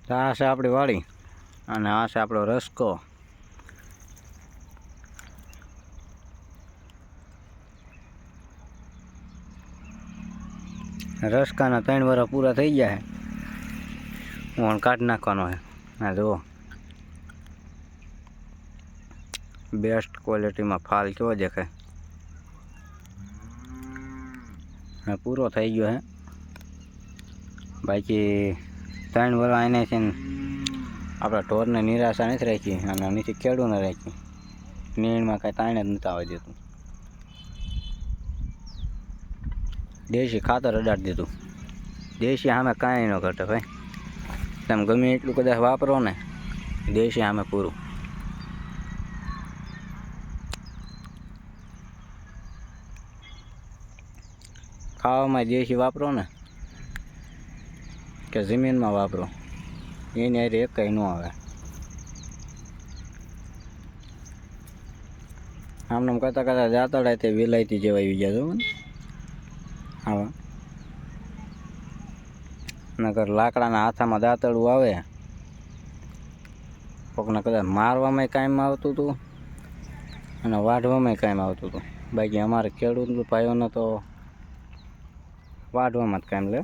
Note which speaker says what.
Speaker 1: તો આ છે આપણી વાડી અને આ છે આપણો રસકો. રસકાના 3 વર્ષ પૂરા થઈ ગયા છે. હું કાઢી નાખવાનો છે. હા જુઓ, બેસ્ટ ક્વોલિટીમાં ફાલ કેવો દેખાય. હા પૂરો થઈ ગયો છે. બાકી 3 વર્ષ એને છે ને આપણા ઢોરને નિરાશા નથી રાખી અને નીચે ખેડૂને રાખી. નીણમાં કાંઈ તાણે જ નથી આવવા દેતું. દેશી ખાતર અડાડી દીધું. દેશી સામે કાંઈ ન ઘટે ભાઈ. તમે ગમે એટલું કદાચ વાપરો ને, દેશી સામે પૂરું. ખાવામાં દેશી વાપરો ને કે જમીનમાં વાપરો, એની હારે એક કંઈ ન આવે. આમને કરતાં કરતાં જાતડા તે વિલાયતી જેવા આવી ગયા છો ને. હા નકર લાકડાના હાથામાં દાંતડું આવે, કોકને કદાચ મારવામાં કાયમ આવતું હતું અને વાઢવામાં કાયમ આવતું હતું. બાકી અમારે ખેડૂત ભાઈઓને તો વાઢવામાં જ કાયમ લે.